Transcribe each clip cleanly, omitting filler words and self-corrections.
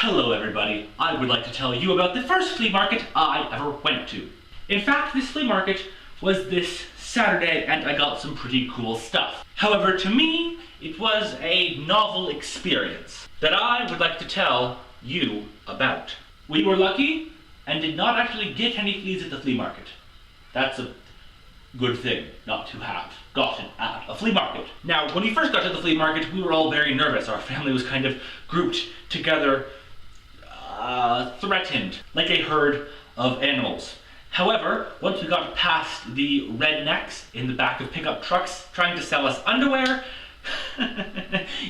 Hello everybody, I would like to tell you about the first flea market I ever went to. In fact, this flea market was this Saturday and I got some pretty cool stuff. However, to me, it was a novel experience that I would like to tell you about. We were lucky and did not actually get any fleas at the flea market. That's a good thing not to have gotten at a flea market. Now, when we first got to the flea market, we were all very nervous. Our family was kind of grouped together, threatened, like a herd of animals. However, once we got past the rednecks in the back of pickup trucks trying to sell us underwear,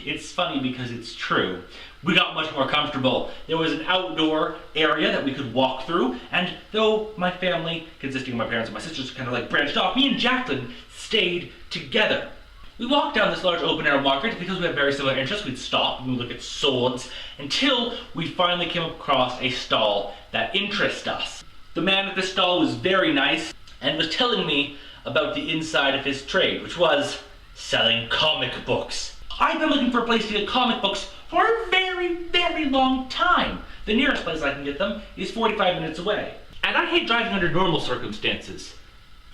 it's funny because it's true. We got much more comfortable. There was an outdoor area that we could walk through, and though my family, consisting of my parents and my sisters, kind of like branched off, me and Jacqueline stayed together. We walked down this large open air market because we had very similar interests. We'd stop and we'd look at swords until we finally came across a stall that interested us. The man at the stall was very nice and was telling me about the inside of his trade, which was selling comic books. I've been looking for a place to get comic books for a very, very long time. The nearest place I can get them is 45 minutes away. And I hate driving under normal circumstances.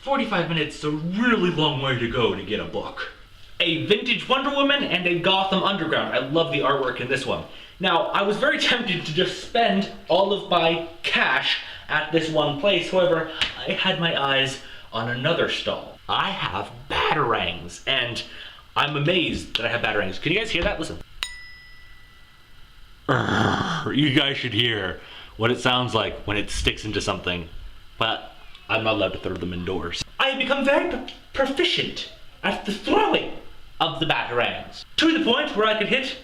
45 minutes is a really long way to go to get a book. A vintage Wonder Woman and a Gotham Underground. I love the artwork in this one. Now, I was very tempted to just spend all of my cash at this one place. However, I had my eyes on another stall. I have Batarangs, and I'm amazed that I have Batarangs. Can you guys hear that? Listen. You guys should hear what it sounds like when it sticks into something, but I'm not allowed to throw them indoors. I have become very proficient at the throwing of the Batarangs, to the point where I could hit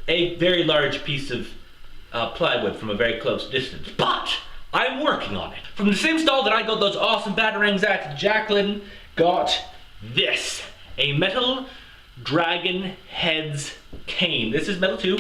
a very large piece of plywood from a very close distance. But I'm working on it. From the same stall that I got those awesome Batarangs at, Jacqueline got this, a metal dragon heads cane. This is metal too.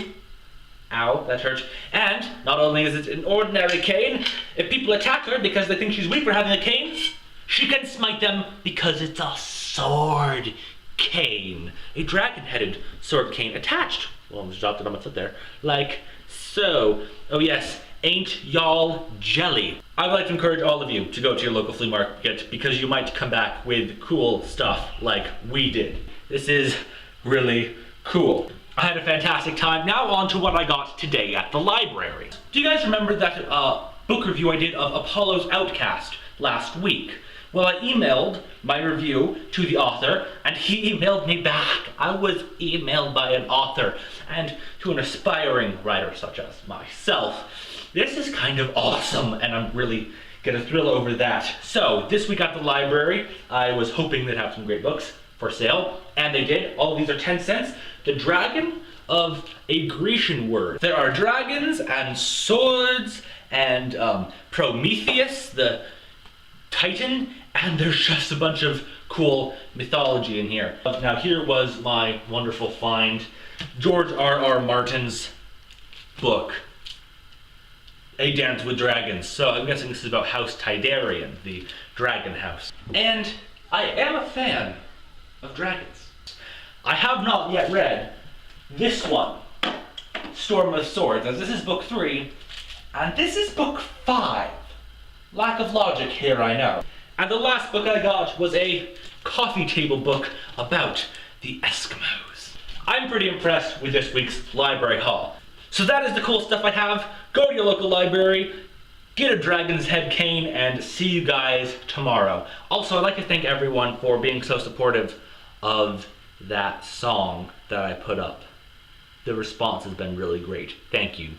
Ow, that hurt. And not only is it an ordinary cane, if people attack her because they think she's weak for having a cane, she can smite them because it's a sword cane. A dragon-headed sword cane attached. Well, I just dropped it on my foot there. Like so. Oh yes, ain't y'all jelly. I would like to encourage all of you to go to your local flea market because you might come back with cool stuff like we did. This is really cool. I had a fantastic time. Now on to what I got today at the library. Do you guys remember that book review I did of Apollo's Outcast last week? Well, I emailed my review to the author and he emailed me back. I was emailed by an author and to an aspiring writer such as myself. This is kind of awesome and I'm really gonna thrill over that. So this week at the library, I was hoping they'd have some great books for sale, and they did. All of these are 10 cents. The Dragon of a Grecian Word. There are dragons and swords and Prometheus, the Titan, and there's just a bunch of cool mythology in here. Now here was my wonderful find, George R.R. Martin's book, A Dance with Dragons. So I'm guessing this is about House Tidarian, the dragon house. And I am a fan of dragons. I have not yet read this one, Storm of Swords, as this is book 3, and this is book 5. Lack of logic here, I know. And the last book I got was a coffee table book about the Eskimos. I'm pretty impressed with this week's library haul. So that is the cool stuff I have. Go to your local library, get a dragon's head cane, and see you guys tomorrow. Also, I'd like to thank everyone for being so supportive of that song that I put up. The response has been really great. Thank you.